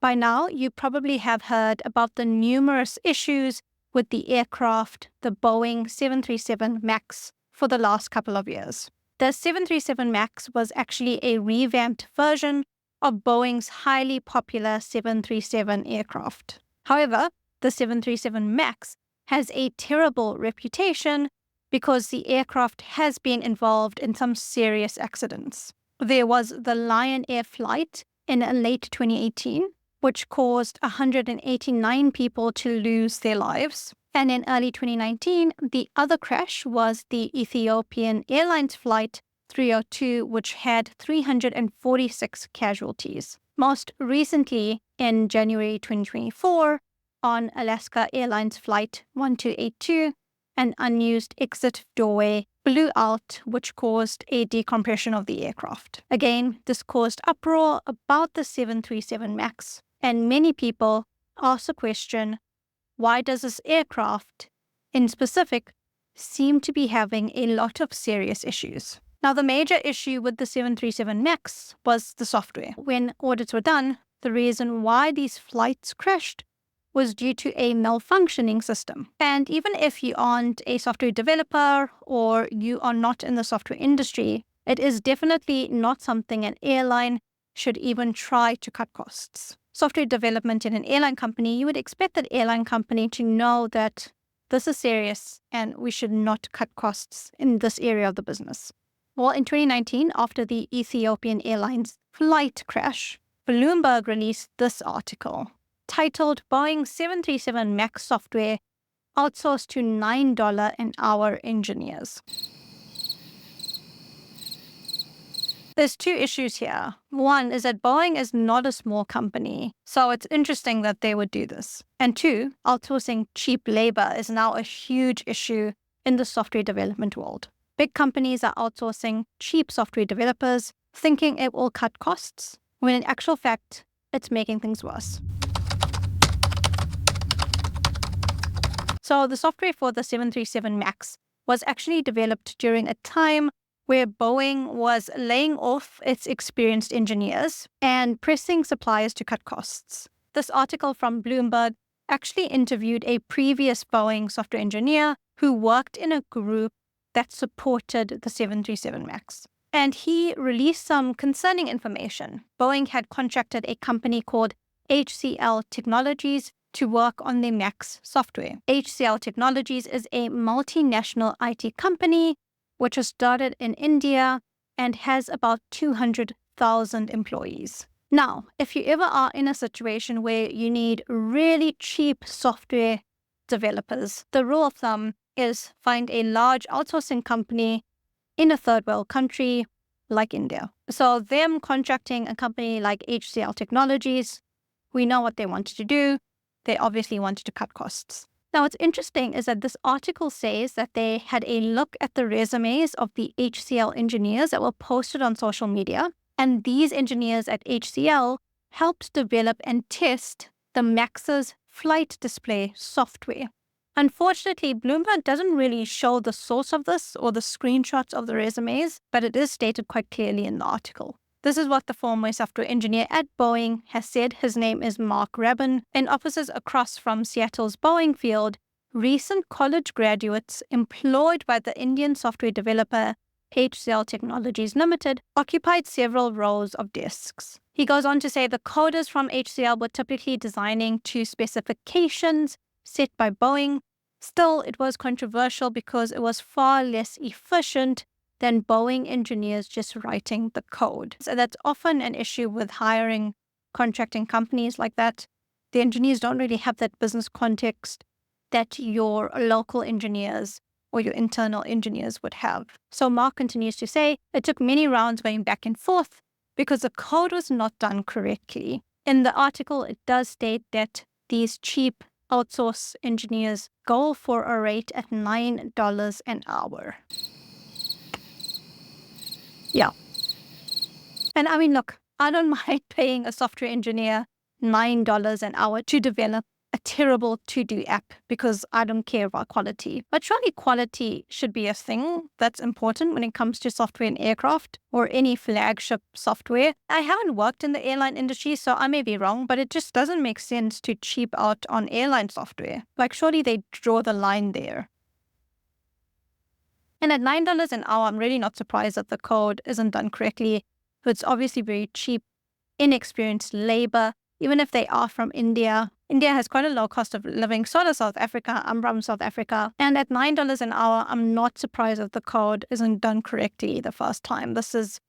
By now, you probably have heard about the numerous issues with the aircraft, the Boeing 737 MAX, for the last couple of years. The 737 MAX was actually a revamped version of Boeing's highly popular 737 aircraft. However, the 737 MAX has a terrible reputation because the aircraft has been involved in some serious accidents. There was the Lion Air flight in late 2018, which caused 189 people to lose their lives. And in early 2019, the other crash was the Ethiopian Airlines flight 302, which had 346 casualties. Most recently, in January 2024, on Alaska Airlines flight 1282, an unused exit doorway blew out, which caused a decompression of the aircraft. Again, this caused uproar about the 737 MAX, and many people ask the question, why does this aircraft, in specific, seem to be having a lot of serious issues? Now, the major issue with the 737 MAX was the software. When audits were done, the reason why these flights crashed was due to a malfunctioning system. And even if you aren't a software developer or you are not in the software industry, it is definitely not something an airline should even try to cut costs. Software development in an airline company, you would expect that airline company to know that this is serious and we should not cut costs in this area of the business. Well, in 2019, after the Ethiopian Airlines flight crash, Bloomberg released this article titled Boeing 737 MAX software outsourced to $9 an hour engineers. There's two issues here. One is that Boeing is not a small company, so it's interesting that they would do this. And two, outsourcing cheap labor is now a huge issue in the software development world. Big companies are outsourcing cheap software developers, thinking it will cut costs, when in actual fact, it's making things worse. So the software for the 737 MAX was actually developed during a time where Boeing was laying off its experienced engineers and pressing suppliers to cut costs. This article from Bloomberg actually interviewed a previous Boeing software engineer who worked in a group that supported the 737 MAX. And he released some concerning information. Boeing had contracted a company called HCL Technologies to work on the MAX software. HCL Technologies is a multinational IT company which was started in India and has about 200,000 employees. Now, if you ever are in a situation where you need really cheap software developers, the rule of thumb is find a large outsourcing company in a third world country like India. So them contracting a company like HCL Technologies, we know what they wanted to do. They obviously wanted to cut costs. Now, what's interesting is that this article says that they had a look at the resumes of the HCL engineers that were posted on social media, and these engineers at HCL helped develop and test the MAX's flight display software. Unfortunately, Bloomberg doesn't really show the source of this or the screenshots of the resumes, but it is stated quite clearly in the article. This is what the former software engineer at Boeing has said. His name is Mark Rabin. In offices across from Seattle's Boeing field, recent college graduates employed by the Indian software developer HCL Technologies Limited occupied several rows of desks. He goes on to say the coders from HCL were typically designing to specifications set by Boeing. Still, it was controversial because it was far less efficient than Boeing engineers just writing the code. So that's often an issue with hiring contracting companies like that. The engineers don't really have that business context that your local engineers or your internal engineers would have. So Mark continues to say, it took many rounds going back and forth because the code was not done correctly. In the article, it does state that these cheap outsource engineers go for a rate at $9 an hour. Yeah. And I mean, look, I don't mind paying a software engineer $9 an hour to develop a terrible to-do app because I don't care about quality. But surely quality should be a thing that's important when it comes to software and aircraft or any flagship software. I haven't worked in the airline industry, so I may be wrong, but it just doesn't make sense to cheap out on airline software. Like, surely they draw the line there. And at $9 an hour, I'm really not surprised that the code isn't done correctly. It's obviously very cheap, inexperienced labor, even if they are from India. India has quite a low cost of living. So does South Africa. I'm from South Africa. And at $9 an hour, I'm not surprised that the code isn't done correctly the first time. This is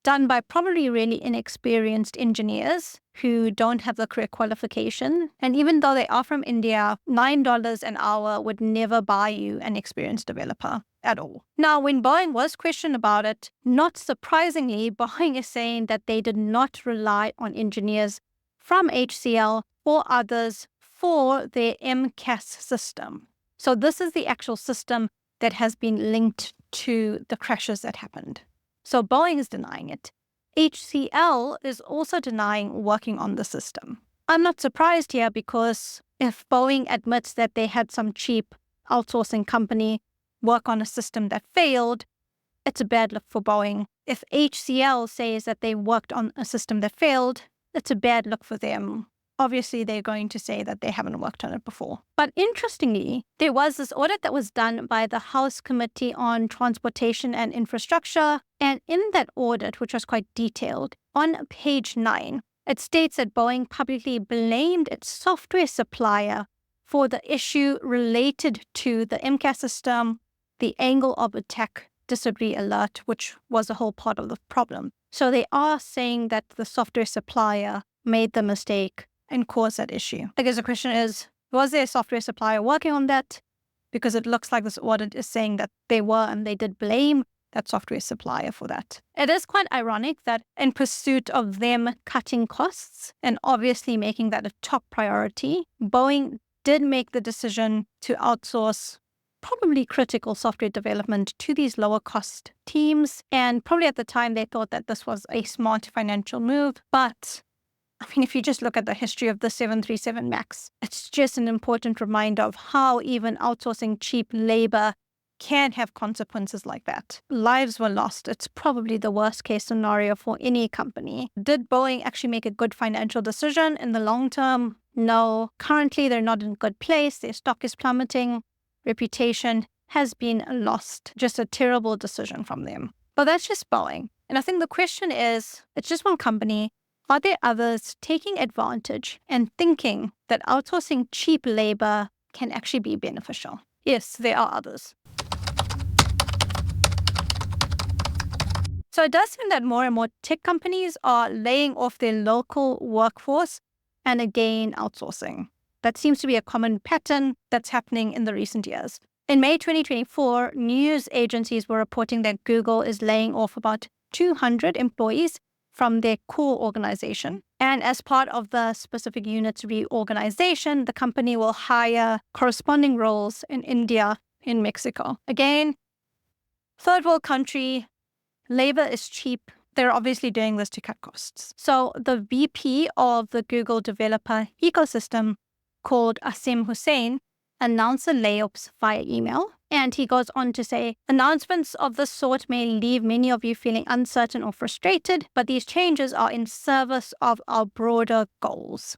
done by probably really inexperienced engineers who don't have the correct qualification. And even though they are from India, $9 an hour would never buy you an experienced developer at all. Now, when Boeing was questioned about it, not surprisingly, Boeing is saying that they did not rely on engineers from HCL or others for their MCAS system. So this is the actual system that has been linked to the crashes that happened. So Boeing is denying it. HCL is also denying working on the system. I'm not surprised here because if Boeing admits that they had some cheap outsourcing company work on a system that failed, it's a bad look for Boeing. If HCL says that they worked on a system that failed, it's a bad look for them. Obviously, they're going to say that they haven't worked on it before. But interestingly, there was this audit that was done by the House Committee on Transportation and Infrastructure. And in that audit, which was quite detailed, on page 9, it states that Boeing publicly blamed its software supplier for the issue related to the MCAS system, the angle of attack disagree alert, which was a whole part of the problem. So they are saying that the software supplier made the mistake and caused that issue. I guess the question is, was there a software supplier working on that? Because it looks like this audit is saying that they were, and they did blame that software supplier for that. It is quite ironic that in pursuit of them cutting costs and obviously making that a top priority, Boeing did make the decision to outsource probably critical software development to these lower cost teams. And probably at the time they thought that this was a smart financial move. But I mean, if you just look at the history of the 737 MAX, it's just an important reminder of how even outsourcing cheap labor can have consequences like that. Lives were lost. It's probably the worst case scenario for any company. Did Boeing actually make a good financial decision in the long term? No. Currently, they're not in a good place. Their stock is plummeting. Reputation has been lost. Just a terrible decision from them. But that's just Boeing. And I think the question is, it's just one company. Are there others taking advantage and thinking that outsourcing cheap labor can actually be beneficial? Yes, there are others. So it does seem that more and more tech companies are laying off their local workforce and again outsourcing. That seems to be a common pattern that's happening in the recent years. In May 2024, news agencies were reporting that Google is laying off about 200 employees from their core organization. And as part of the specific unit's reorganization, the company will hire corresponding roles in India and Mexico. Again, third world country, labor is cheap. They're obviously doing this to cut costs. So the VP of the Google developer ecosystem, called Asim Hussain, announced the layoffs via email. And he goes on to say, announcements of this sort may leave many of you feeling uncertain or frustrated, but these changes are in service of our broader goals.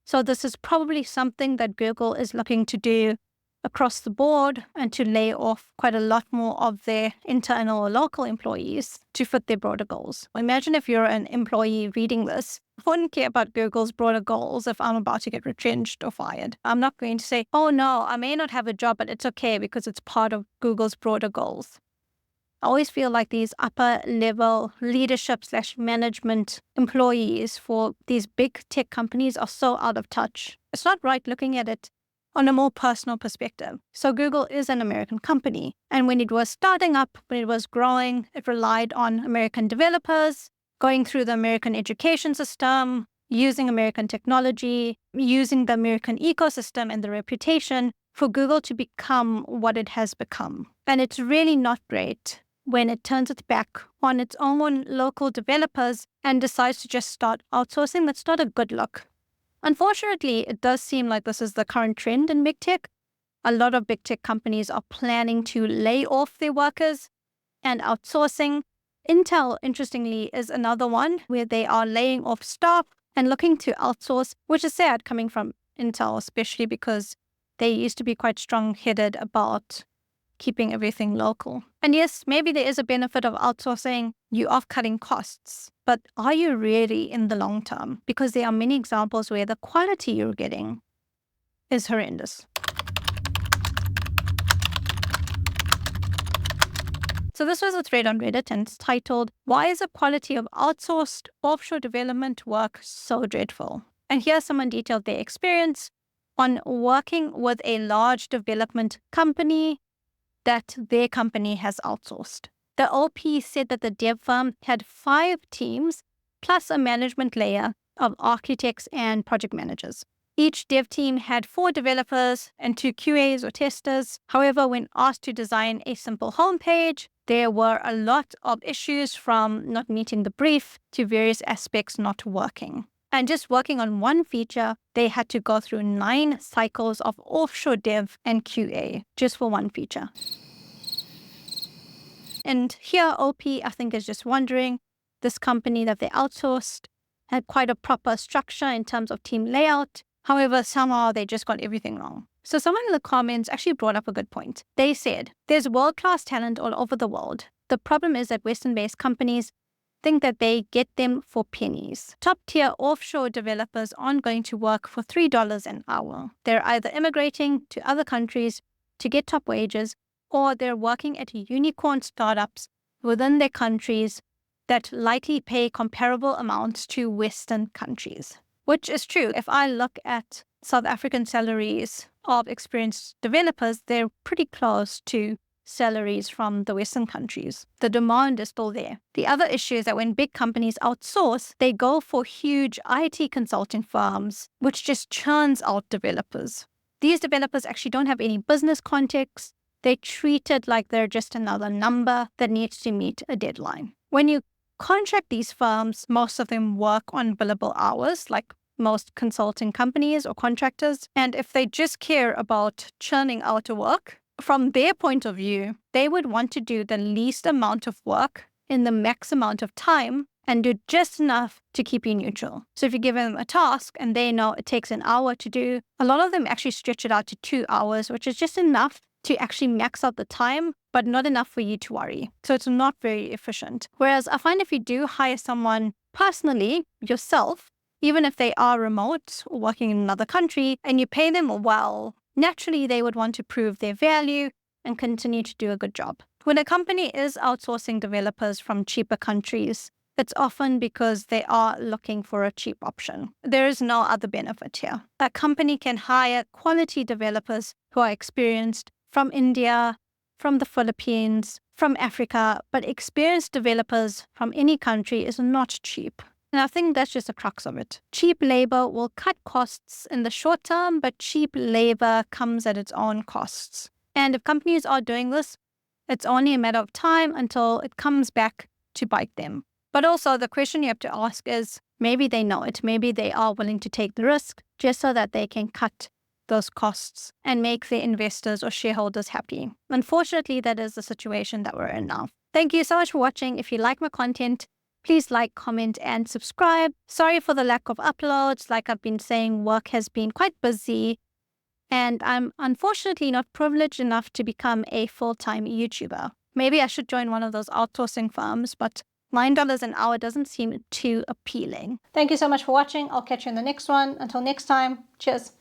So this is probably something that Google is looking to do across the board and to lay off quite a lot more of their internal or local employees to fit their broader goals. Imagine if you're an employee reading this. I wouldn't care about Google's broader goals if I'm about to get retrenched or fired. I'm not going to say, oh no, I may not have a job, but it's okay because it's part of Google's broader goals. I always feel like these upper level leadership/management employees for these big tech companies are so out of touch. It's not right looking at it on a more personal perspective. So Google is an American company. And when it was starting up, when it was growing, it relied on American developers, going through the American education system, using American technology, using the American ecosystem and the reputation for Google to become what it has become. And it's really not great when it turns its back on its own local developers and decides to just start outsourcing. That's not a good look. Unfortunately, it does seem like this is the current trend in big tech. A lot of big tech companies are planning to lay off their workers and outsourcing. Intel, interestingly, is another one where they are laying off staff and looking to outsource, which is sad coming from Intel, especially because they used to be quite strong-headed about keeping everything local. And yes, maybe there is a benefit of outsourcing. You are cutting costs, but are you really in the long term? Because there are many examples where the quality you're getting is horrendous. So this was a thread on Reddit, and it's titled, "Why is the quality of outsourced offshore development work so dreadful?" And here someone detailed their experience on working with a large development company that their company has outsourced. The OP said that the dev firm had 5 teams plus a management layer of architects and project managers. Each dev team had 4 developers and 2 QAs or testers. However, when asked to design a simple homepage, there were a lot of issues, from not meeting the brief to various aspects not working. And just working on one feature, they had to go through 9 cycles of offshore dev and QA just for one feature. And here, OP, I think, is just wondering, this company that they outsourced had quite a proper structure in terms of team layout. However, somehow they just got everything wrong. So someone in the comments actually brought up a good point. They said, there's world-class talent all over the world. The problem is that Western-based companies think that they get them for pennies. Top-tier offshore developers aren't going to work for $3 an hour. They're either immigrating to other countries to get top wages, or they're working at unicorn startups within their countries that likely pay comparable amounts to Western countries. Which is true. If I look at South African salaries of experienced developers, they're pretty close to salaries from the Western countries. The demand is still there. The other issue is that when big companies outsource, they go for huge IT consulting firms, which just churns out developers. These developers actually don't have any business context. They treat it like they're just another number that needs to meet a deadline. When you contract these firms, most of them work on billable hours, like most consulting companies or contractors. And if they just care about churning out a work, from their point of view, they would want to do the least amount of work in the max amount of time and do just enough to keep you neutral. So if you give them a task and they know it takes an hour to do, a lot of them actually stretch it out to 2 hours, which is just enough to actually max out the time, but not enough for you to worry. So it's not very efficient. Whereas I find if you do hire someone personally, yourself, even if they are remote or working in another country, and you pay them well, naturally they would want to prove their value and continue to do a good job. When a company is outsourcing developers from cheaper countries, it's often because they are looking for a cheap option. There is no other benefit here. A company can hire quality developers who are experienced from India, from the Philippines, from Africa, but experienced developers from any country is not cheap. And I think that's just the crux of it. Cheap labor will cut costs in the short term, but cheap labor comes at its own costs. And if companies are doing this, it's only a matter of time until it comes back to bite them. But also the question you have to ask is, maybe they know it. Maybe they are willing to take the risk just so that they can cut those costs and make their investors or shareholders happy. Unfortunately, that is the situation that we're in now. Thank you so much for watching. If you like my content, please like, comment, and subscribe. Sorry for the lack of uploads. Like I've been saying, work has been quite busy, and I'm unfortunately not privileged enough to become a full-time YouTuber. Maybe I should join one of those outsourcing firms, but $9 an hour doesn't seem too appealing. Thank you so much for watching. I'll catch you in the next one. Until next time, cheers.